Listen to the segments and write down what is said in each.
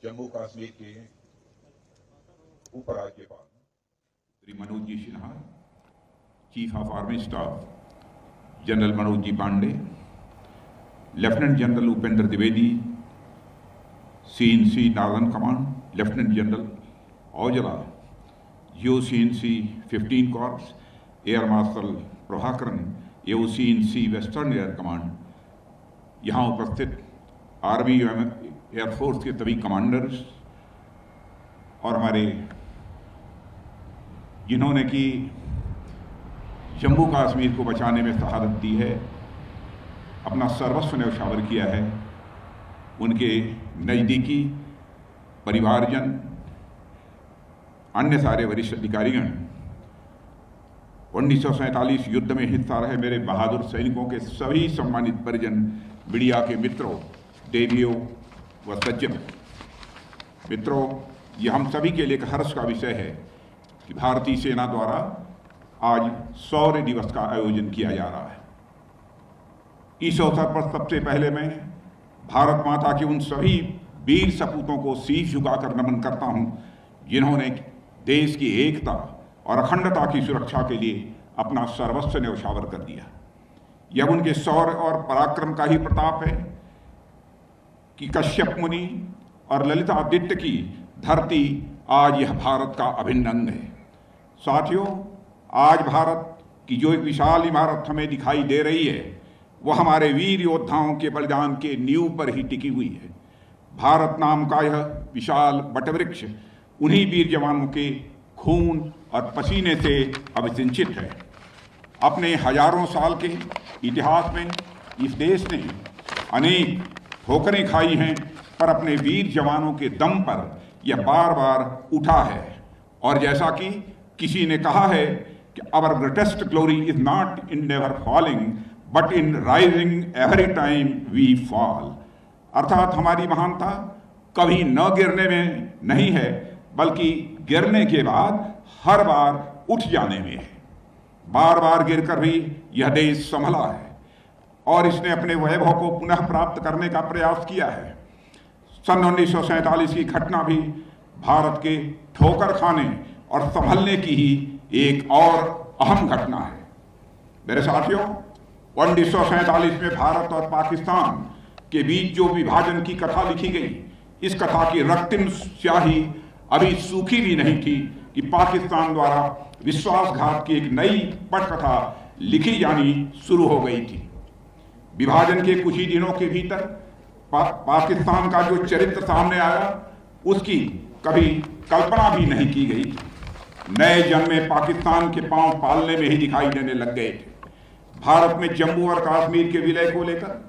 जम्मू कश्मीर के उपराज्यपाल Shri Manoj ji Sinha, chief of army staff general Manoj ji Pande, lieutenant general Upendra Dwivedi, CNC northern command, lieutenant general Aujla, CNC 15 corps, air marshal Prabhakaran, CNC western air command, यहाँ उपस्थित army एवं air force के सभी commanders और हमारे जिन्होंने कि जम्मू कश्मीर को बचाने में शहादत दी है, अपना सर्वस्व न्यौछावर किया है, उनके नज़दीकी परिवारजन, अन्य सारे वरिष्ठ अधिकारीगण, 1947 युद्ध में हिस्सा रहे मेरे बहादुर सैनिकों के सभी सम्मानित परिजन, मीडिया के मित्रों, देवियों व सज्जनों, मित्रों, ये हम सभी के लिए एक हर्ष का विषय है कि भारतीय सेना द्वारा आज शौर्य दिवस का आयोजन किया जा रहा है। इस अवसर पर सबसे पहले मैं भारत माता के उन सभी वीर सपूतों को शीश झुकाकर नमन करता हूं, जिन्होंने देश की एकता और अखंडता की सुरक्षा के लिए अपना सर्वस्व न्यौछावर कर दिया। यह उनके शौर्य और पराक्रम का ही प्रताप है कि कश्यप मुनि और ललितादित्य की धरती आज यह भारत का अभिन्न अंग है। साथियों, आज भारत की जो एक विशाल इमारत हमें दिखाई दे रही है, वह हमारे वीर योद्धाओं के बलिदान के नींव पर ही टिकी हुई है। भारत नाम का यह विशाल वटवृक्ष उन्हीं वीर जवानों के खून और पसीने से अभिसिंचित है। अपने हजारों साल के इतिहास में इस देश ने अनेक ठोकरें खाई हैं, पर अपने वीर जवानों के दम पर यह बार बार उठा है। और जैसा कि किसी ने कहा है कि our greatest glory is not in never falling but in rising every time we fall. अर्थात हमारी महानता कभी न गिरने में नहीं है, बल्कि गिरने के बाद हर बार उठ जाने में है। बार बार गिरकर भी यह देश संभला है और इसने अपने वैभव को पुनः प्राप्त करने का प्रयास किया है। सन 1947 की घटना भी भारत के ठोकर खाने और संभलने की ही एक और अहम घटना है। मेरे साथियों, 1947 में भारत और पाकिस्तान के बीच जो विभाजन की कथा लिखी गई, इस कथा की रक्तिम स्याही अभी सूखी भी नहीं थी कि पाकिस्तान द्वारा विश्वासघात की एक नई पटकथा लिखी जानी शुरू हो गई थी। विभाजन के कुछ ही दिनों के भीतर पाकिस्तान का जो चरित्र सामने आया, उसकी कभी कल्पना भी नहीं की गई थी। नए जन्मे पाकिस्तान के पांव पालने में ही दिखाई देने लग गए थे। भारत में जम्मू और कश्मीर के विलय को लेकर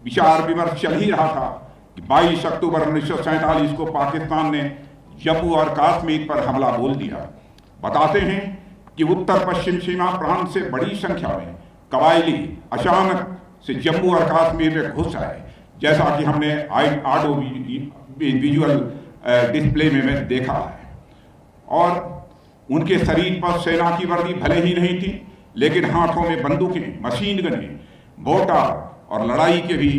विचार विमर्श चल ही रहा था कि 22 अक्टूबर 1947 को पाकिस्तान ने जम्मू और कश्मीर पर हमला बोल दिया। बताते हैं कि उत्तर पश्चिम सीमा प्रांत से बड़ी संख्या में कबायली अचानक से जम्मू और कश्मीर में घुस आए, जैसा कि हमने ऑडियो विजुअल डिस्प्ले में देखा है। और उनके शरीर पर सेना की वर्दी भले ही नहीं थी, लेकिन हाथों में बंदूकें, मशीन गनें, मोर्टार और लड़ाई के भी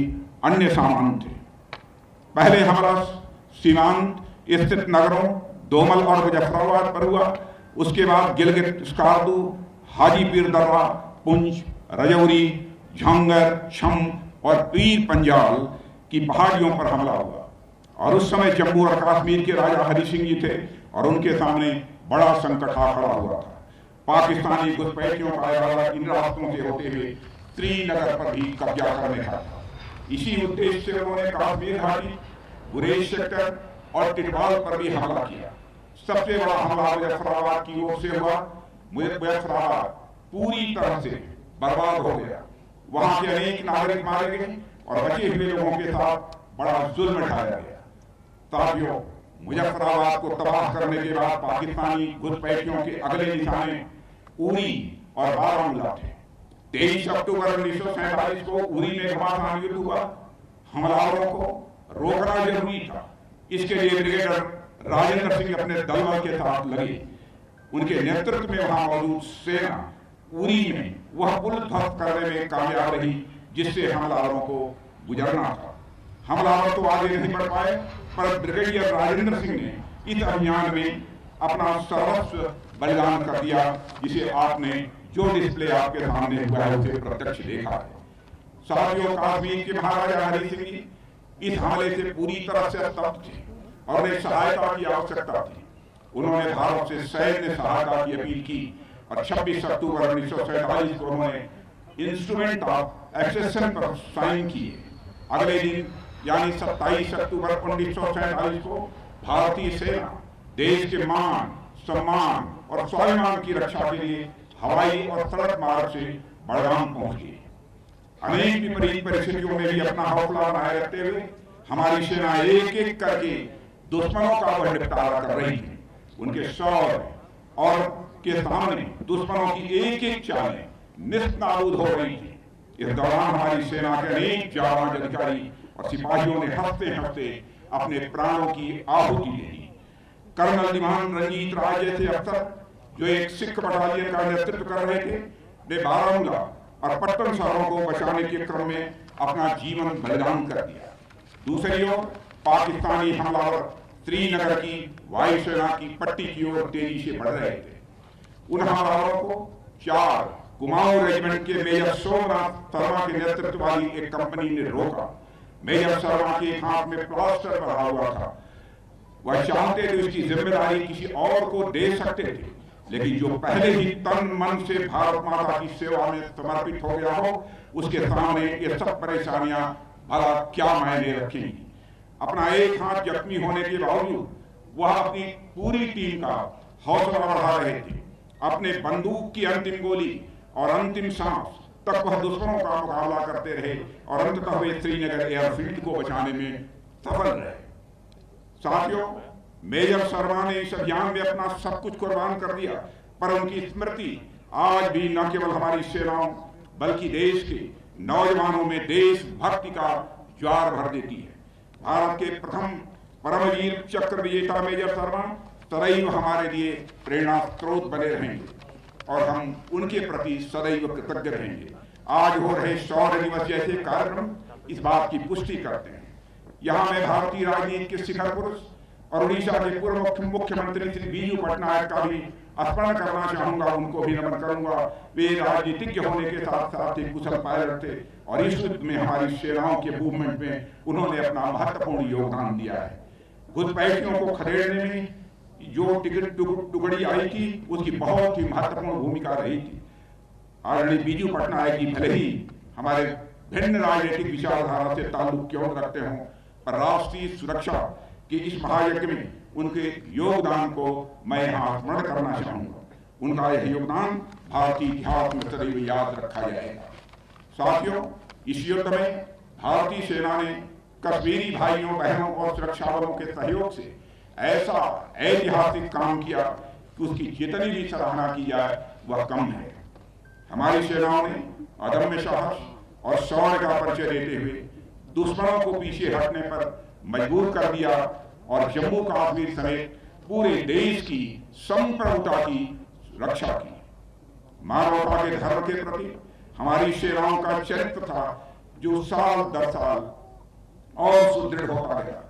अन्य सामान थे। पहले हमला सीमांत स्थित नगरों दोमल और मुजफ्फराबाद पर हुआ। उसके बाद गिलगित, स्कार्दू, हाजीपीर दर्रा, पुंछ, रजौरी, झांगर, छम और पीर पंजाल की पहाड़ियों पर हमला हुआ। और उस समय जम्मू और कश्मीर के राजा हरि सिंह जी थे और उनके सामने बड़ा संकट आ खड़ा हुआ था। पाकिस्तानी घुसपैठियों का इरादा इन रास्तों से होते हुए श्रीनगर पर भी कब्जा करने का था। इसी उद्देश्य से उन्होंने कश्मीर घाटी, गुरेज सेक्टर और टिटवाल पर भी हमला किया। सबसे बड़ा हमला मुजफ्फराबाद की ओर से हुआ। मुजफ्फराबाद पूरी तरह से बर्बाद हो गया। वहां के अनेक नागरिक मारे गए और बचे हुए लोगों के साथ बड़ा जुल्म ढाया गया। साथियों, मुजफ्फराबाद को तबाह करने के बाद पाकिस्तानी घुसपैठियों के अगले निशाने उरी और बारामूला थे। 23 अक्टूबर 1947 को उरी में घमासान युद्ध हुआ। हमलावरों को रोकना जरूरी था। इसके लिए ब्रिगेडियर राजेंद्र सिंह अपने दल के साथ लगे। उनके नेतृत्व में वहां मौजूद सेना उरी में वह पुल ध्वस्त करने में कामयाब रही, जिससे हमलावरों को गुजरना था। हमलावर तो आगे नहीं बढ़ पाए पर ब्रिगेडियर राजेंद्र सिंह ने इस अभियान में अपना सर्वस्व बलिदान कर दिया, जिसे आपने जो डिस्प्ले आपके सामने हुआ है उसे प्रत्यक्ष देखा है। साथियों, कश्मीर के महाराजा हरि सिंह जी इस हमले से पूरी तरह से स्तब्ध थे और उन्हें सहायता की आवश्यकता थी। उन्होंने भारत से सैन्य सहायता की अपील की और 26 अक्टूबर 1947 को उन्होंने इंस्ट्रूमेंट ऑफ एक्सेशन पर साइन किए। अगले दिन यानी 27 अक्टूबर 1947 को भारतीय सेना देश के मान, सम्मान और स्वाभिमान की रक्षा के लिए हवाई और सड़क मार्ग से बड़गाम पहुंच गई। अनेक विपरीत परिस्थितियों में भी अपना हौसला बनाए रखते हुए हमारी सेना एक एक करके दुश्मनों का वह निपटारा कर रही है। उनके शौर्य और के सामने दुश्मनों की एक एक चालें निस्ताबूद हो रही थी। इस दौरान हमारी सेना के अनेक जाबाज अधिकारी और सिपाहियों ने हंसते हंसते अपने प्राणों की आहुति दे दी। कर्नल दीवान रंजीत राय जैसे अफसर जो एक सिख बटालियन का नेतृत्व कर रहे थे, ने बारामूला और पट्टन शहरों को बचाने के क्रम में अपना जीवन बलिदान कर दिया। दूसरी ओर पाकिस्तानी हमलावर श्रीनगर की वायुसेना की पट्टी की ओर तेजी से बढ़ रहे थे। उन हमलावरों को 4 कुमाऊं रेजिमेंट के मेजर सोमनाथ शर्मा के नेतृत्व वाली एक कंपनी ने रोका। मेजर शर्मा के हाथ में प्लास्टर पड़ा हुआ था। वह चाहते थे उसकी जिम्मेदारी किसी और को दे सकते थे, लेकिन जो पहले ही तन मन से भारत माता की सेवा में समर्पित हो गया हो, उसके सामने ये सब परेशानियां भला क्या मायने रखेंगी। अपना एक हाथ जख्मी होने के बावजूद वह अपनी पूरी टीम का हौसला बढ़ा रहे थे। अपने बंदूक की अंतिम गोली और अंतिम सांस तक वह दुश्मनों का मुकाबला करते रहे और अंततः वे श्रीनगर एयरफील्ड को बचाने में सफल रहे। साथियों, मेजर शर्मा ने इस अभियान में अपना सब कुछ कुर्बान कर दिया, पर उनकी स्मृति आज भी न केवल हमारी सेनाओं बल्कि देश के नौजवानों में देशभक्ति का ज्वार भर देती है। भारत के प्रथम परमवीर चक्र विजेता मेजर शर्मा सदैव हमारे लिए प्रेरणा स्रोत बने रहेंगे और हम उनके प्रति सदैव कृतज्ञ रहेंगे। आज हो रहे शौर्य दिवस जैसे कार्यक्रम इस बात की पुष्टि करते हैं। यहाँ मैं भारतीय राजनीति के शिखर पुरुष और उड़ीसा के पूर्व मुख्यमंत्री श्री बीजू पटनायक का भी स्मरण करना चाहूंगा, उनको भी नमन करूंगा। वे राजनीतिज्ञ होने के साथ साथ एक कुशल पायलट थे और इस युद्ध में हमारी सेनाओं के मूवमेंट में उन्होंने अपना महत्वपूर्ण योगदान दिया है। घुसपैठियों को खदेड़ने में जो टिकट टुकड़ी आई थी उसकी बहुत ही महत्वपूर्ण भूमिका रही थी। आदरणीय बीजू पटनायक जी भले ही हमारे भिन्न राजनीतिक विचारधारा से ताल्लुक क्यों रखते हों, पर राष्ट्रीय सुरक्षा के इस महायज्ञ में उनके योगदान को मैं यहाँ स्मरण करना चाहूंगा। उनका यह योगदान भारतीय इतिहास में सदैव याद रखा जाएगा। साथियों, इस युद्ध में भारतीय सेना ने कश्मीरी भाइयों बहनों और सुरक्षा बलों के सहयोग से ऐसा ऐतिहासिक काम किया कि उसकी जितनी भी सराहना की जाए वह कम है। हमारी सेनाओं ने अदम्य साहस और शौर्य का परिचय देते हुए दुश्मनों को पीछे हटने पर मजबूर कर दिया और जम्मू कश्मीर समेत पूरे देश की संप्रभुता की रक्षा की। मानवता के धर्म के प्रति हमारी सेनाओं का चरित्र था जो साल दर साल और सुदृढ़ होता गया।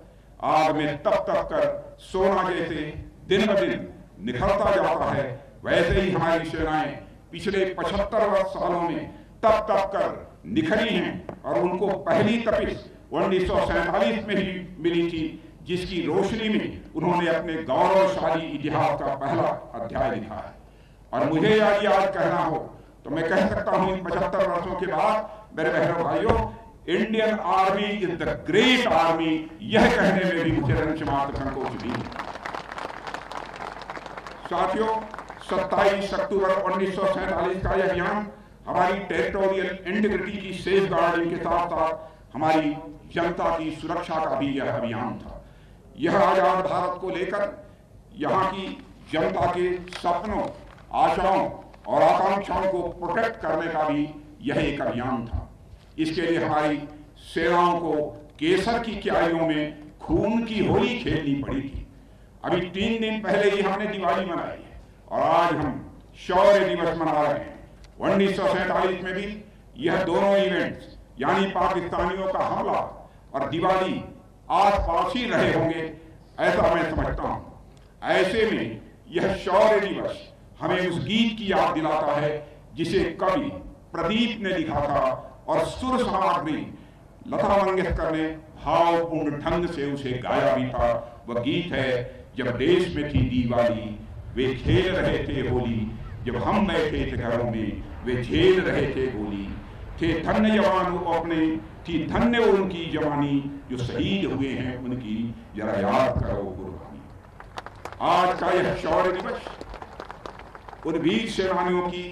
आग में तप तप कर सोना जैसे दिन ब दिन निखरता जाता है, वैसे ही हमारी सेनाएं पिछले 75 सालों में तप तप कर निखरी हैं और उनको पहली तपिश 1947 में ही मिली थी, जिसकी रोशनी में उन्होंने अपने गौरवशाली इतिहास का पहला अध्याय लिखा है। और मुझे यदि आज कहना हो तो मैं कह सकता हूं इन 75 वर्षों के बाद, मेरे बहनों भाइयों, Indian army is the great army, यह कहने में भी मुझे रंच मात्र संकोच नहीं है। साथियों, 27 अक्टूबर 1947 का यह अभियान हमारी टेरिटोरियल इंटीग्रिटी की सेफ गार्डिंग के साथ साथ हमारी जनता की सुरक्षा का भी यह अभियान था। यह आजाद भारत को लेकर यहाँ की जनता के सपनों, आशाओं और आकांक्षाओं को प्रोटेक्ट करने का भी यह एक अभियान था। इसके लिए हमारी सेनाओं को केसर की क्यारियों में खून की होली खेलनी पड़ी थी। अभी 3 दिन पहले ही हमने दिवाली मनाई है और आज हम शौर्य दिवस मना रहे हैं। 1947 में भी यह दोनों इवेंट्स यानी पाकिस्तानियों का हमला और दिवाली आस पास ही रहे होंगे, ऐसा मैं समझता हूं। ऐसे में यह शौर्य दिवस हमें उस गीत की याद दिलाता है जिसे कवि प्रदीप ने लिखा था और सुर सामग्री लता मंगेशकर ने भावपूर्ण ढंग से उसे गाया भी था। वह गीत है, जब देश में थी दिवाली वे खेल रहे थे होली, जब हम बैठे थे घरों में वे झेल रहे थे गोली, थे धन्य जवान वो अपने, थी धन्य उनकी जवानी, जो शहीद हुए हैं उनकी जरा याद करो कुर्बानी। आज का यह शौर्य दिवस उन वीर सेनानियों की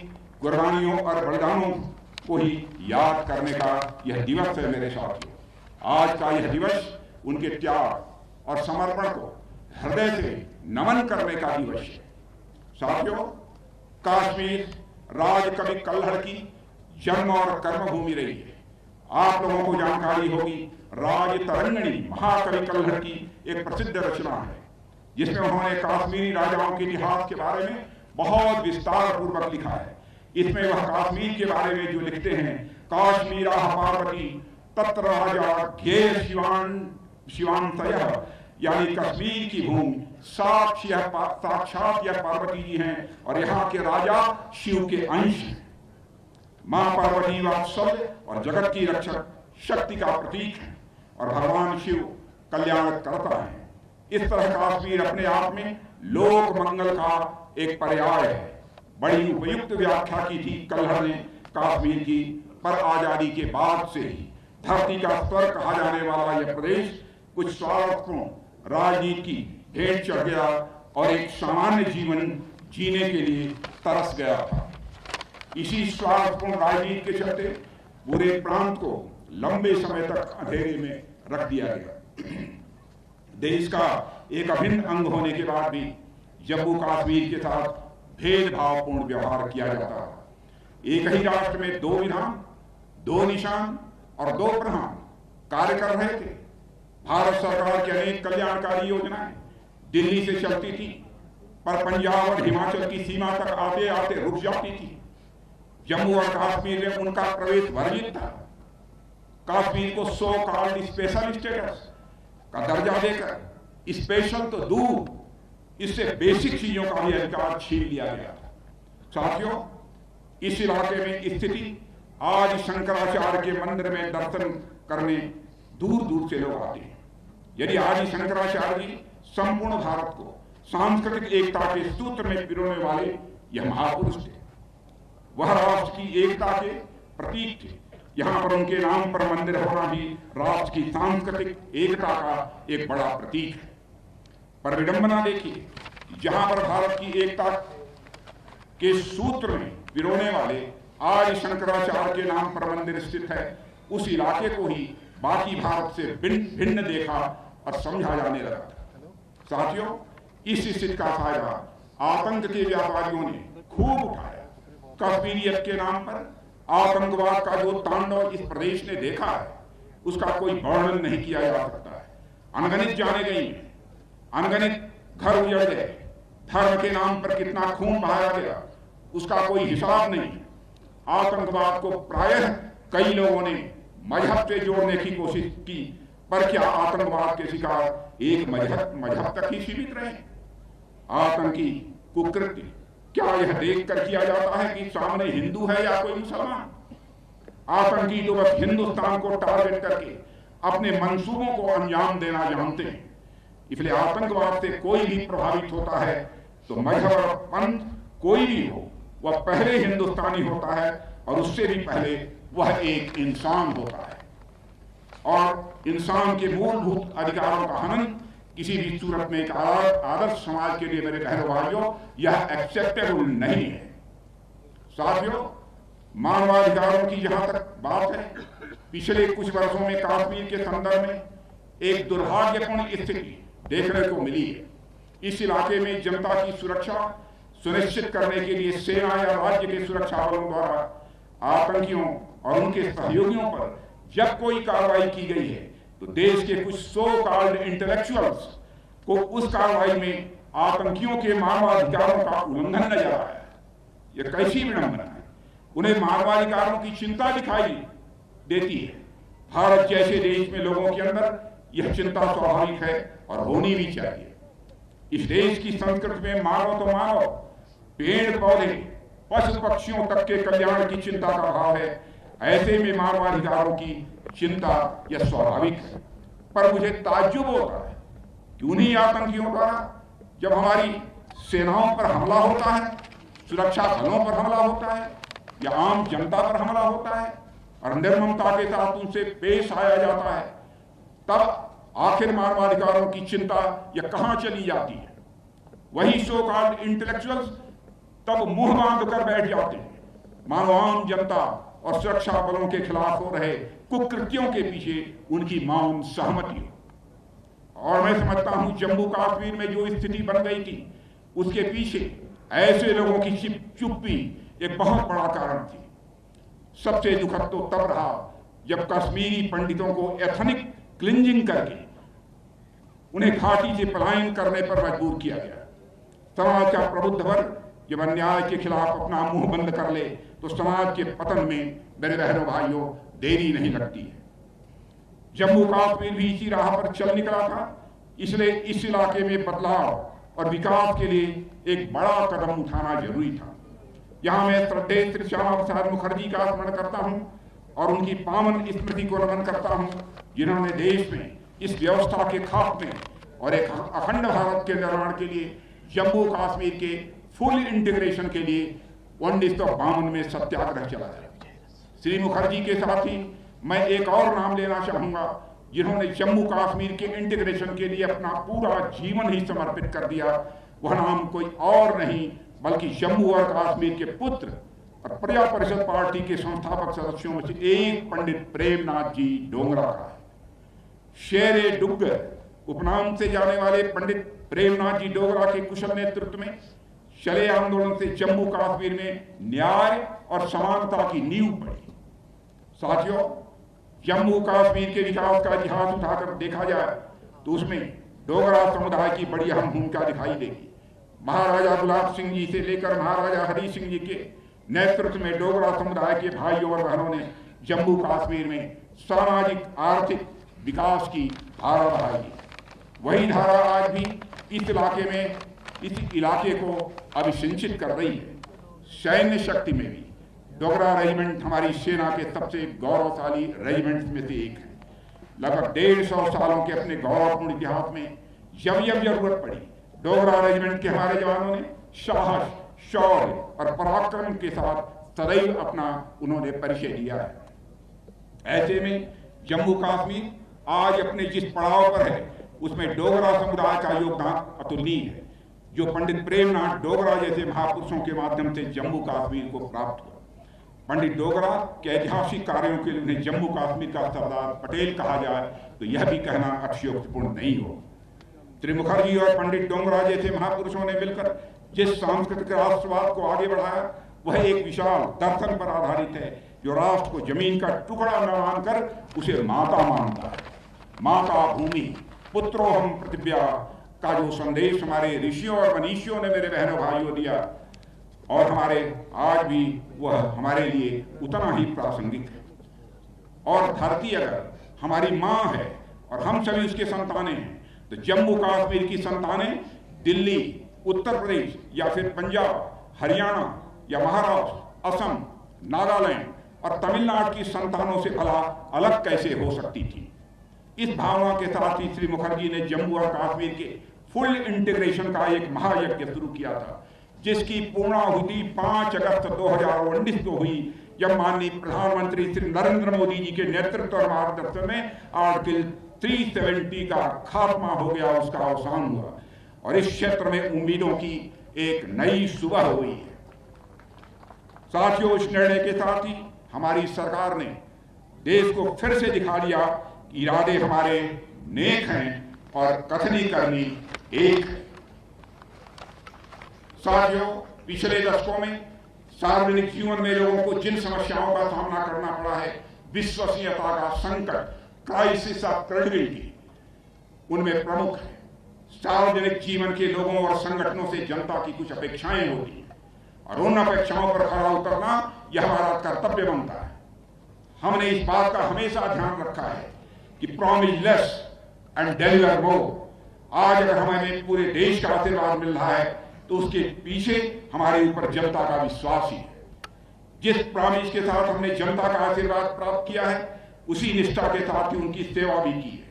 कुर्बानियों और बलिदानों को ही याद करने का यह दिवस है मेरे साथियों। आज का यह दिवस उनके त्याग और समर्पण को हृदय से नमन करने का दिवस है। साथियों, कश्मीर राज कवि कल्हड़ की जन्म और कर्मभूमि रही है। आप लोगों को जानकारी होगी, राज तरंगिणी महाकवि कल्हड़ की एक प्रसिद्ध रचना है जिसमें उन्होंने कश्मीरी राजाओं के इतिहास के बारे में बहुत विस्तार पूर्वक लिखा है। इसमें वह कश्मीर के बारे में जो लिखते हैं, काश्मीरा पार्वती तत्र राजा घेर शिवांतयः, यानी कश्मीर की भूमि साक्षात यह पार्वती जी हैं और यहाँ के राजा शिव के अंश हैं। मां पार्वती वात्सल्य और जगत की रक्षक शक्ति का प्रतीक है और भगवान शिव कल्याण करता है। इस तरह कश्मीर अपने आप में लोक मंगल का एक पर्याय है। बड़ी उपयुक्त व्याख्या की थी कल्हड़ ने कश्मीर की, पर आजादी के बाद से ही धरती का स्वर्ग कहा जाने वाला यह प्रदेश कुछ स्वार्थपूर्ण राजनीति की भेंट चढ़ गया और एक सामान्य जीवन जीने के लिए तरस गया था। इसी स्वार्थपूर्ण राजनीति के चलते पूरे प्रांत को लंबे समय तक अंधेरे में रख दिया गया। देश का एक अभिन्न अंग होने के बाद भी जम्मू कश्मीर के साथ भेदभावपूर्ण व्यवहार किया जाता है। एक ही राष्ट्र में दो विधान, दो निशान और दो प्रधान कार्य कर रहे थे। भारत सरकार की अनेक कल्याणकारी योजनाएं दिल्ली से चलती थी, पर पंजाब और हिमाचल की सीमा तक आते आते रुक जाती थी। जम्मू और कश्मीर में उनका प्रवेश वर्जित था। कश्मीर को सो कॉल्ड स्पेशल स्टेटस का दर्जा देकर स्पेशल तो दूर, इससे बेसिक चीजों का भी अधिकार छीन लिया गया था। साथियों, इस इलाके में स्थिति आज शंकराचार्य के मंदिर में दर्शन करने दूर दूर से लोग आते हैं। यदि आज शंकराचार्य जी संपूर्ण भारत को सांस्कृतिक एकता के सूत्र में पिरोने वाले यह महापुरुष थे, वह राष्ट्र की एकता के प्रतीक थे। यहाँ पर उनके नाम पर मंदिर होना भी राष्ट्र की सांस्कृतिक एकता का एक बड़ा प्रतीक है। पर विडंबना देखिए, जहां पर भारत की एकता के सूत्र में पिरोने वाले आज शंकराचार्य के नाम पर मंदिर स्थित है, उस इलाके को ही बाकी भारत से भिन्न देखा और समझा जाने लगा। साथियों, इस स्थिति का फायदा आतंक के व्यापारियों ने खूब उठाया। कश्मीरियत के नाम पर आतंकवाद का जो तांडव इस प्रदेश ने देखा है, उसका कोई वर्णन नहीं किया जा सकता है। अनगणित जाने गई, अनगणित घर उजड़ गए, धर्म के नाम पर कितना खून बहाया गया उसका कोई हिसाब नहीं। आतंकवाद को प्रायः कई लोगों ने मजहब से जोड़ने की कोशिश की, पर क्या आतंकवाद के शिकार एक मजहब तक ही सीमित रहे? आतंकी कुकृत्य क्या यह देखकर किया जाता है कि सामने हिंदू है या कोई मुसलमान? आतंकी तो बस हिंदुस्तान को टारगेट करके अपने मंसूबों को अंजाम देना जानते हैं। इसलिए आतंकवाद से कोई भी प्रभावित होता है तो मजहब और पंथ कोई भी हो, वह पहले हिंदुस्तानी होता है और उससे भी पहले वह एक इंसान होता है। और इंसान के मूलभूत अधिकारों का हनन किसी भी सूरत में एक आदर्श समाज के लिए मेरे बहनों भाइयों यह एक्सेप्टेबल नहीं है। साथियों, मानवाधिकारों की जहां तक बात है, पिछले कुछ वर्षों में कश्मीर के संदर्भ में एक दुर्भाग्यपूर्ण स्थिति देखने को मिली है। इस इलाके में जनता की सुरक्षा सुनिश्चित करने के लिए सेना या राज्य के सुरक्षा बलों द्वारा आतंकियों और उनके सहयोगियों पर जब कोई कार्रवाई की गई है तो देश के कुछ सो कॉल्ड इंटेलेक्चुअल्स को उस कार्रवाई में आतंकियों के मानवाधिकारों का उल्लंघन नजर आया है। यह कैसी विडंबना है? उन्हें मानवाधिकारों की चिंता दिखाई देती है। भारत जैसे देश में लोगों के अंदर यह चिंता स्वाभाविक है और होनी भी चाहिए। इस देश की संस्कृति में मानव तो मानव, पेड़ पौधे, पशु पक्षियों तक के कल्याण की चिंता का भाव है। ऐसे में मानवाधिकारों की चिंता यह स्वाभाविक है। पर मुझे ताज्जुब होता है कि उन्हीं आतंकियों द्वारा जब हमारी सेनाओं पर हमला होता है, सुरक्षा बलों पर हमला होता है या आम जनता पर हमला होता है और निर्ममता के साथ उनसे पेश आया जाता है, तब आखिर मानवाधिकारों की चिंता यह कहां चली जाती है। वही सो कॉल्ड इंटेलेक्चुअल्स तब मुंह बांध कर बैठ जाते हैं मानो आम जनता और सुरक्षा बलों के खिलाफ हो रहे कुकृत्यों के पीछे उनकी मौन सहमति हो। और मैं समझता हूं जम्मू कश्मीर में जो स्थिति बन गई थी उसके पीछे ऐसे लोगों की चुप्पी एक बहुत बड़ा कारण थी। सबसे दुखद तो तब रहा जब कश्मीरी पंडितों को एथनिक क्लिंजिंग करके उन्हें घाटी से पलायन करने पर मजबूर किया गया। समाज का प्रबुद्ध वर्ग जब अन्याय के खिलाफ अपना मुंह बंद कर ले तो समाज के पतन में मेरे बहनों भाइयों देरी नहीं लगती है। जम्मू कश्मीर भी इसी राह पर चल निकला था, इसलिए इस इलाके में बदलाव और विकास के लिए एक बड़ा कदम उठाना जरूरी था। यहाँ मैं श्रद्धेय श्री श्यामा प्रसाद मुखर्जी का स्मरण करता हूँ और उनकी पावन स्मृति को नमन करता हूँ, जिन्होंने देश में इस व्यवस्था के खात्मे और एक अखंड भारत के निर्माण के लिए जम्मू कश्मीर के फुल इंटीग्रेशन के लिए 1952 में सत्याग्रह चलाया। श्री मुखर्जी के साथ ही मैं एक और नाम लेना चाहूंगा जिन्होंने जम्मू कश्मीर के इंटीग्रेशन के लिए अपना पूरा जीवन ही समर्पित कर दिया। वह नाम कोई और नहीं बल्कि जम्मू और कश्मीर के पुत्र और प्रजा परिषद पार्टी के संस्थापक सदस्यों में से एक पंडित प्रेमनाथ जी डोगरा का है। शेरे डुग्गर उपनाम से जाने वाले पंडित प्रेमनाथ जी डोगरा के कुशल नेतृत्व में चले आंदोलन से जम्मू कश्मीर में न्याय और समानता की नींव पड़ी। साथियों, जम्मू कश्मीर के विकास का इतिहास उठाकर देखा जाए तो उसमें डोगरा समुदाय की बड़ी अहम भूमिका दिखाई देगी। महाराजा गुलाब सिंह जी से लेकर महाराजा हरि सिंह जी के नेतृत्व में डोगरा समुदाय के भाइयों और बहनों ने जम्मू कश्मीर में सामाजिक आर्थिक विकास की धारा बढ़ाई। वही धारा आज भी इस इलाके को अभिसिंचित कर रही है। सैन्य शक्ति में भी डोगरा रेजिमेंट हमारी सेना के सबसे गौरवशाली रेजिमेंट्स में से एक है। लगभग 150 सालों के अपने गौरवपूर्ण इतिहास में जब जरूरत पड़ी डोगरा रेजिमेंट के हमारे जवानों ने साहस, शौर्य और पराक्रम के साथ सदैव अपना उन्होंने परिचय दिया है। ऐसे में जम्मू कश्मीर आज अपने जिस पड़ाव पर है उसमें डोगरा समुदाय का योगदान अतुलनीय है, जो पंडित प्रेमनाथ डोगरा जैसे महापुरुषों के माध्यम से जम्मू कश्मीर को प्राप्त हुआ। पंडित डोगरा के ऐतिहासिक कार्यों के लिए उन्हें जम्मू कश्मीर का सरदार पटेल कहा जाए तो यह भी कहना अतिशयोक्तिपूर्ण नहीं हो। श्री मुखर्जी और पंडित डोगरा जैसे महापुरुषों ने मिलकर जिस सांस्कृतिक राष्ट्रवाद को आगे बढ़ाया वह एक विशाल दर्शन पर आधारित है, जो राष्ट्र को जमीन का टुकड़ा न मानकर उसे माता मानता है। माता भूमि पुत्रोहम पृथिव्या का जो संदेश हमारे ऋषियों और मनीषियों ने मेरे बहनों भाइयों दिया और हमारे आज भी वह हमारे लिए उतना ही प्रासंगिक है। और धरती अगर हमारी माँ है और हम सभी उसके संतानें हैं तो जम्मू कश्मीर की संतानें दिल्ली, उत्तर प्रदेश या फिर पंजाब, हरियाणा या महाराष्ट्र, असम, नागालैंड और तमिलनाडु की संतानों से भला अलग कैसे हो सकती थी। इस भावना के साथ ही श्री मुखर्जी ने जम्मू और कश्मीर के फुल इंटीग्रेशन का एक महायज्ञ शुरू किया था, जिसकी पूर्णाहुति 5 अगस्त 2019 को हुई, जब माननीय प्रधानमंत्री श्री नरेंद्र मोदी जी के नेतृत्व और मार्गदर्शन में आर्टिकल 370 का खात्मा हो गया, उसका अवसान हुआ और इस क्षेत्र में उम्मीदों की एक नई सुबह हुई है। साथियों, इस निर्णय के साथ ही हमारी सरकार ने देश को फिर से दिखा दिया कि इरादे हमारे नेक हैं और कथनी करनी एक है। साथियों, पिछले दशकों में सार्वजनिक जीवन में लोगों को जिन समस्याओं का सामना करना पड़ा है, विश्वसनीयता का संकट, क्राइसिस ऑफ क्रेडिबिलिटी, उनमें प्रमुख है सार्वजनिक जीवन के लोगों और संगठनों से जनता की कुछ अपेक्षाएं होती हैं और उन अपेक्षाओं पर खरा उतरना यह हमारा कर्तव्य बनता है। हमने इस बात का हमेशा ध्यान रखा है कि प्रॉमिस लेस एंड डिलीवर मोर। आज अगर हमें पूरे देश का आशीर्वाद मिल रहा है तो उसके पीछे हमारे ऊपर जनता का विश्वास ही है। जिस प्रामिस के साथ हमने जनता का आशीर्वाद प्राप्त किया है उसी निष्ठा के साथ ही उनकी सेवा भी की है।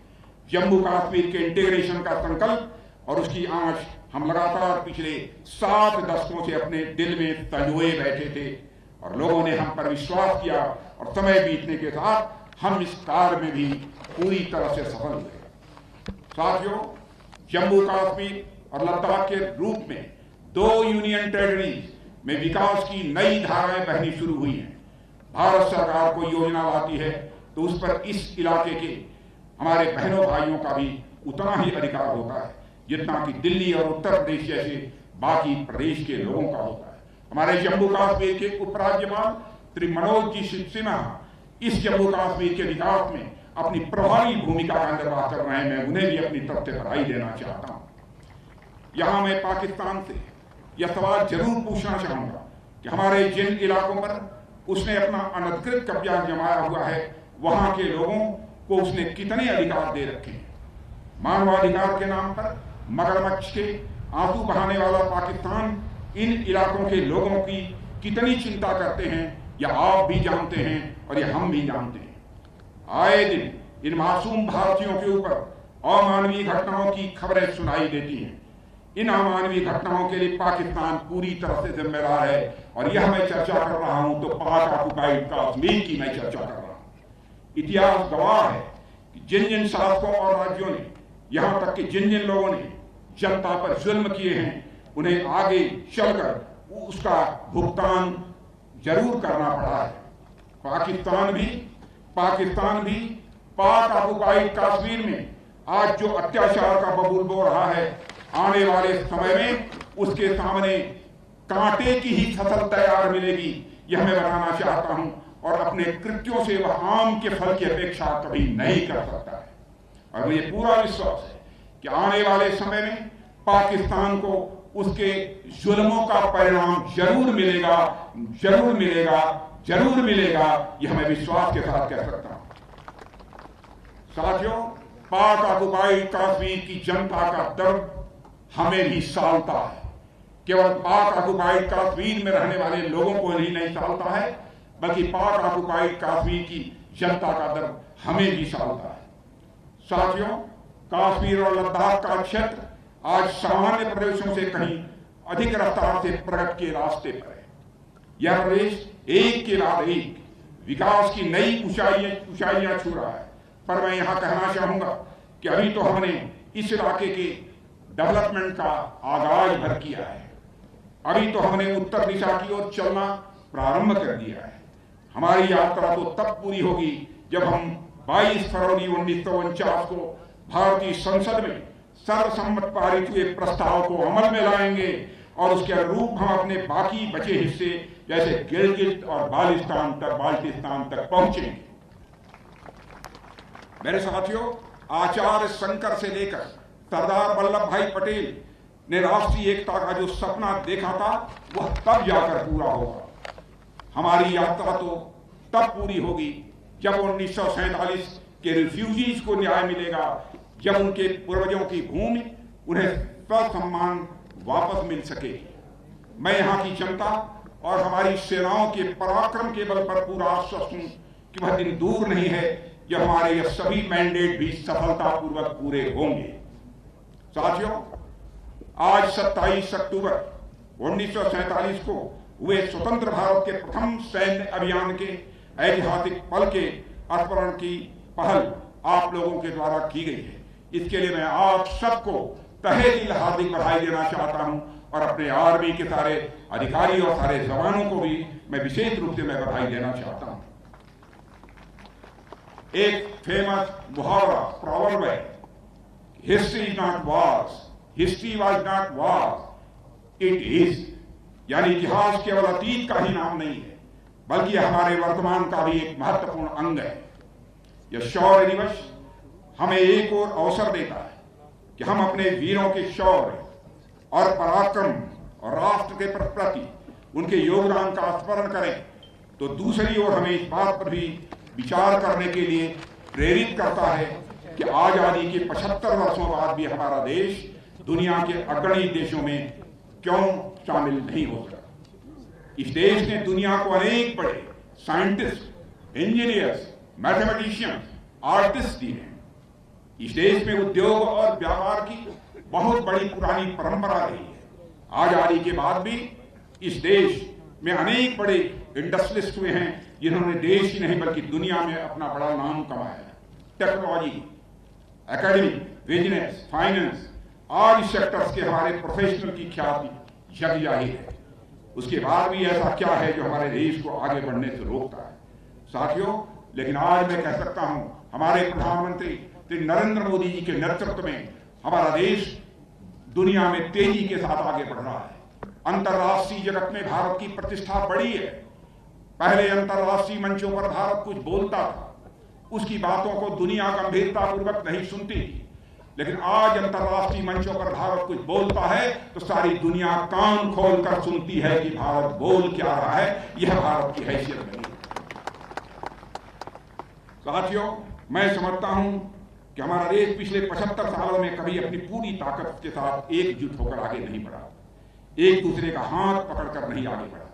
जम्मू कश्मीर के इंटीग्रेशन का संकल्प और उसकी आंच हम लगातार पिछले 7 दशकों से अपने दिल में संजोए बैठे थे और लोगों ने हम पर विश्वास किया और समय बीतने के साथ हम इस कार्य में भी पूरी तरह से सफल हुए। साथियों, जम्मू कश्मीर और लद्दाख के रूप में 2 यूनियन टेरिटरीज में विकास की नई धाराएं बहनी शुरू हुई हैं। भारत सरकार को योजना लाती है तो उस पर इस इलाके के हमारे बहनों भाइयों का भी उतना ही अधिकार होता है जितना कि दिल्ली और उत्तर प्रदेश जैसे बाकी प्रदेश के लोगों का होता है। हमारे जम्मू कश्मीर के उपराज्यपाल श्री मनोज जी सिन्हा इस जम्मू कश्मीर के विकास में अपनी प्रभावी भूमिका का निर्वाह कर रहे हैं। मैं उन्हें भी अपनी तरफ से बधाई देना चाहता हूं। यहां मैं पाकिस्तान से यह सवाल जरूर पूछना चाहूंगा कि हमारे जिन इलाकों पर उसने अपना अनधिकृत कब्जा जमाया हुआ है वहां के लोगों को उसने कितने अधिकार दे रखे हैं। मानवाधिकार के नाम पर मगरमच्छ के आंसू बहाने वाला पाकिस्तान इन इलाकों के लोगों की कितनी चिंता करते हैं यह आप भी जानते हैं और यह हम भी जानते हैं। आए दिन इन मासूम भारतीयों के ऊपर अमानवीय घटनाओं की खबरें सुनाई देती हैं। इन अमानवीय घटनाओं के लिए पाकिस्तान पूरी तरह से जिम्मेदार है और यह मैं चर्चा कर रहा हूं तो पाक ऑक्युपाइड कश्मीर की मैं चर्चा कर रहा हूं। इतिहास गवाह है कि जिन जिन शासकों और राज्यों ने यहां तक कि जिन जिन लोगों ने जनता पर जुल्म किए हैं उन्हें आगे चलकर उसका भुगतान जरूर करना पड़ा है। पाकिस्तान भी पाक ऑक्युपाइड कश्मीर में आज जो अत्याचार का बबूल बो रहा है आने वाले समय में उसके सामने कांटे की ही फसल तैयार मिलेगी यह मैं बताना चाहता हूं और अपने कृत्यों से वह आम के फल की अपेक्षा कभी नहीं कर सकता है। और मुझे पूरा विश्वास है कि आने वाले समय में पाकिस्तान को उसके जुल्मों का परिणाम जरूर मिलेगा, जरूर मिलेगा, जरूर मिलेगा, यह मैं विश्वास के साथ कह सकता हूं। साथियों, पाक ऑक्युपाइड कश्मीर की जनता का दर्द हमें भी सालता है। केवल पाक ऑक्युपाइड कश्मीर में रहने वाले लोगों को ही नहीं सालता है बल्कि पाक ऑक्युपाइड कश्मीर की जनता का दर्द हमें भी सालता है। साथियों, कश्मीर और लद्दाख का क्षेत्र आज सामान्य प्रदेशों से कहीं अधिक रफ्तार से प्रगति के रास्ते पर है। यह प्रदेश एक के बाद एक विकास की नई ऊंचाइयां छू रहा है। पर मैं यहां कहना चाहूंगा कि अभी तो हमने इस इलाके के डेवलपमेंट का आगाज भर किया है। अभी तो हमने उत्तर दिशा की ओर चलना प्रारंभ कर दिया है। हमारी यात्रा तो तब पूरी होगी जब हम 22 फरवरी 1949 को भारतीय संसद में सर्वसम्मत पारित हुए प्रस्ताव को अमल में लाएंगे और उसके अनुरूप हम अपने बाकी बचे हिस्से जैसे गिलगित और बाल्टिस्तान तक पहुंचेंगे। मेरे साथियों, आचार्य शंकर से लेकर सरदार वल्लभ भाई पटेल ने राष्ट्रीय एकता का जो सपना देखा था वह तब जाकर पूरा होगा। हमारी यात्रा तो तब पूरी होगी जब 1947 के रिफ्यूजीज को न्याय मिलेगा, जब उनके पूर्वजों की भूमि उन्हें ससम्मान वापस मिल सकेगी। मैं यहाँ की जनता और हमारी सेनाओं के पराक्रम के बल पर पूरा आश्वस्त हूं कि वह दिन दूर नहीं है जब हमारे यह सभी मैंडेट भी सफलतापूर्वक पूरे होंगे। साथियों, आज 27 अक्टूबर 1947 को हुए स्वतंत्र भारत के प्रथम सैन्य अभियान के ऐतिहासिक पल के स्मरण की पहल आप लोगों के द्वारा की गई है। इसके लिए मैं आप सबको तहे दिल हार्दिक बधाई देना चाहता हूं और अपने आर्मी के सारे अधिकारी और सारे जवानों को भी मैं विशेष रूप से मैं बधाई देना चाहता हूं। एक फेमस मुहावरा प्रॉवर्ब है, history is not Wars, history was not Wars, it is. यानी इतिहास केवल अतीत का ही नाम नहीं है बल्कि हमारे वर्तमान का भी एक महत्वपूर्ण अंग है। यह शौर्य दिवस हमें एक और अवसर देता है कि हम अपने वीरों के शौर्य और पराक्रम और राष्ट्र के प्रति उनके योगदान का स्मरण करें, तो दूसरी ओर हमें इस बात पर भी विचार करने के लिए प्रेरित करता है कि आजादी के 75 वर्षों बाद भी हमारा देश दुनिया के अग्रणी देशों में क्यों शामिल नहीं हो सका। इस देश ने दुनिया को अनेक बड़े साइंटिस्ट, इंजीनियर्स, मैथमेटिशियंस, आर्टिस्ट दिए हैं। इस देश में उद्योग और व्यापार की बहुत बड़ी पुरानी परंपरा रही है। आजादी के बाद भी इस देश में अनेक बड़े इंडस्ट्रियलिस्ट हुए हैं जिन्होंने देश ही नहीं बल्कि दुनिया में अपना बड़ा नाम कमाया। टेक्नोलॉजी, एकेडमिक, बिजनेस, फाइनेंस, आज इस सेक्टर्स के हमारे प्रोफेशनल की ख्याति जग जाहिर है। उसके बाद भी ऐसा क्या है जो हमारे देश को आगे बढ़ने से रोकता है साथियों। लेकिन आज मैं कह सकता हूं हमारे प्रधानमंत्री श्री नरेंद्र मोदी जी के नेतृत्व में हमारा देश दुनिया में तेजी के साथ आगे बढ़ रहा है। अंतर्राष्ट्रीय जगत में भारत की प्रतिष्ठा बढ़ी है। पहले अंतर्राष्ट्रीय मंचों पर भारत कुछ बोलता था, उसकी बातों को दुनिया गंभीरतापूर्वक नहीं सुनती थी। लेकिन आज अंतर्राष्ट्रीय मंचों पर भारत कुछ बोलता है तो सारी दुनिया कान खोलकर सुनती है कि भारत बोल क्या रहा है। यह भारत की हैसियत नहीं है साथियों। मैं समझता हूं कि हमारा देश पिछले 75 सालों में कभी अपनी पूरी ताकत के साथ एकजुट होकर आगे नहीं बढ़ा, एक दूसरे का हाथ पकड़कर नहीं आगे बढ़ा।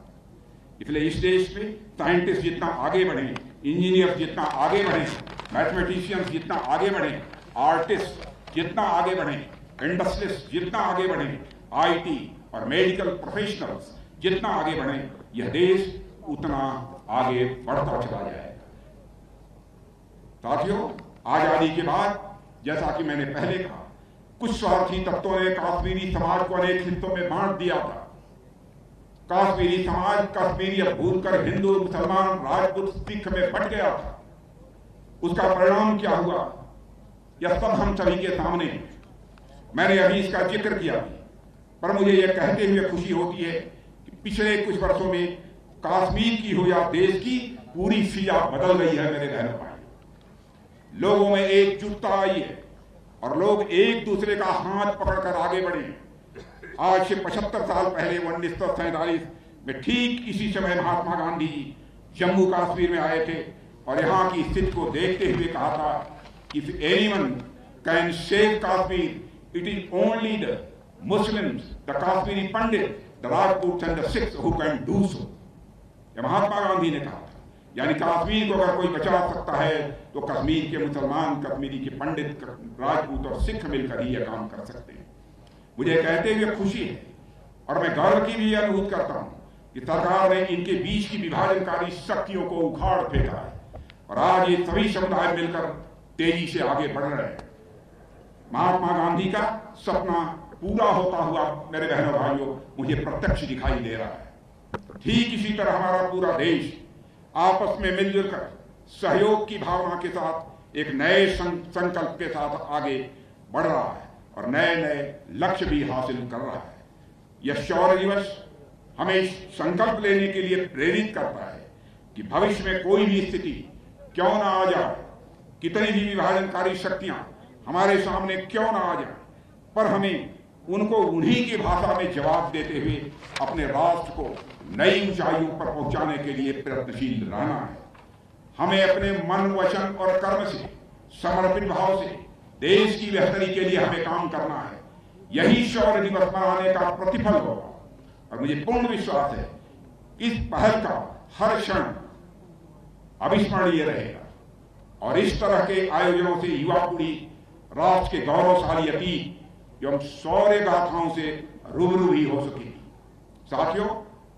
इसलिए इस देश में साइंटिस्ट जितना आगे बढ़े, इंजीनियर जितना आगे बढ़े, मैथमेटिशियंस जितना आगे बढ़े, आर्टिस्ट जितना आगे बढ़े, इंडस्ट्रियलिस्ट जितना आगे बढ़े, आईटी और मेडिकल प्रोफेशनल्स जितना आगे बढ़े, यह देश उतना आगे बढ़ता चला जाएगा। साथियों, आजादी के बाद जैसा कि मैंने पहले कहा, कुछ स्वार्थी तत्वों ने कश्मीरी समाज को अनेक हिस्सों में बांट दिया था। कश्मीरी समाज कश्मीरियत भूलकर हिंदू, मुसलमान, राजपूत, सिख में बंट गया था। उसका परिणाम क्या हुआ यह सब हम सभी के सामने। मैंने अभी इसका जिक्र किया, पर मुझे यह कहते हुए खुशी होती है कि पिछले कुछ वर्षों में कश्मीर की हो या देश की पूरी फिजा बदल रही है। मेरे बहनों भाई, लोगों में एकजुटता आई है और लोग एक दूसरे का हाथ पकड़कर आगे बढ़े। आज से 75 साल पहले 1947 में ठीक इसी समय महात्मा गांधी जी जम्मू कश्मीर में आए थे और यहाँ की स्थिति को देखते हुए कहा था, if anyone can save Kashmir, it is only the Muslims, the Kashmiri Pandit, the Rajputs and the Sikhs who can do so। यह महात्मा गांधी ने कहा था। यानी कश्मीर को अगर कोई बचा सकता है तो कश्मीर के मुसलमान, कश्मीरी के पंडित, राजपूत और सिख मिलकर ही यह काम कर सकते हैं। मुझे कहते हुए खुशी है और मैं गर्व की भी अनुभूति करता हूं कि सरकार ने इनके बीच की विभाजनकारी शक्तियों को उखाड़ फेंका है और आज ये सभी समुदाय मिलकर तेजी से आगे बढ़ रहे हैं। महात्मा गांधी का सपना पूरा होता हुआ मेरे बहनों भाइयों मुझे प्रत्यक्ष दिखाई दे रहा है। ठीक इसी तरह हमारा पूरा देश आपस में मिलजुल कर सहयोग की भावना के साथ एक नए संकल्प के साथ आगे बढ़ रहा है और नए नए लक्ष्य भी हासिल कर रहा है। यह शौर्य दिवस हमें संकल्प लेने के लिए प्रेरित करता है कि भविष्य में कोई भी स्थिति क्यों ना आ जाए, कितनी भी विभाजनकारी शक्तियां हमारे सामने क्यों ना आ जाए, पर हमें उनको उन्हीं की भाषा में जवाब देते हुए अपने राष्ट्र को नई ऊंचाइयों पर पहुंचाने के लिए प्रयत्नशील रहना है। हमें अपने मन, वचन और कर्म से, समर्पित भाव से देश की बेहतरी के लिए हमें काम करना है। यही शौर्य दिवस मनाने का प्रतिफल होगा और मुझे पूर्ण विश्वास है इस पहल का हर क्षण अविस्मरणीय रहेगा और इस तरह के आयोजनों से युवा पीढ़ी राष्ट्र के गौरवशाली अतीत एवं शौर्य गाथाओं से रूबरू ही हो सकेगी। साथियों,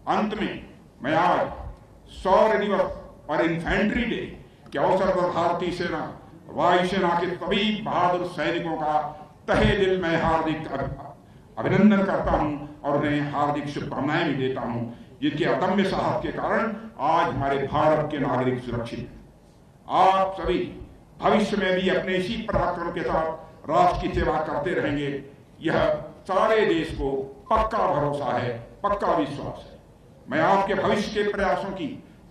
अंत में मैं आज शौर्य दिवस और इन्फेंट्री डे के अवसर पर भारतीय सेना, वायुसेना के सभी बहादुर सैनिकों का तहे दिल में हार्दिक अभिनंदन करता हूं और उन्हें हार्दिक शुभकामनाएं भी देता हूं, जिनके अदम्य साहस के कारण आज हमारे भारत के नागरिक सुरक्षित हैं। आप सभी भविष्य में भी अपने इसी पराक्रम के साथ राष्ट्र की सेवा करते रहेंगे, यह सारे देश को पक्का भरोसा है, पक्का विश्वास है। मैं आपके भविष्य के प्रयासों की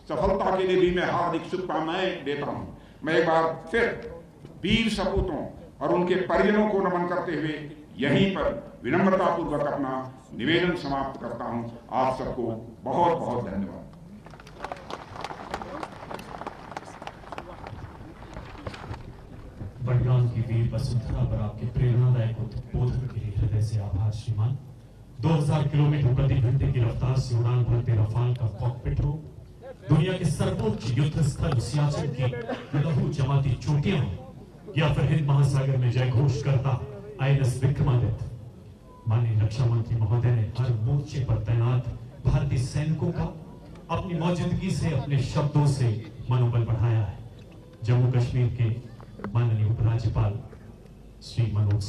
सफलता के लिए भी मैं हार्दिक शुभकामनाएं देता हूं। मैं एक बार फिर वीर सपूतों और उनके परिजनों को नमन करते हुए यहीं पर विनम्रतापूर्वक अपना निवेदन समाप्त करता हूं। आप सबको बहुत बहुत धन्यवाद। बडगाम की वीर वसुंधरा पर आपके प्रेरणादायक उद्बोधन के लिए हृदय से आभार श्रीमान। 2000 किलोमीटर प्रति घंटे की रफ्तार से उड़ान भरते रफाल का कॉकपिट हो, दुनिया के सर्वोच्च युद्ध स्थल सियाचिन की लहू जमाती चोटियां हो, या फिर हिंद महासागर में जय घोष करता आईएनएस विक्रमादित्य, माननीय रक्षा मंत्री महोदय ने हर मोर्चे पर तैनात भारतीय सैनिकों का अपनी मौजूदगी से, अपने शब्दों से मनोबल बढ़ाया है। जम्मू कश्मीर के माननीय उपराज्यपाल श्री मनोज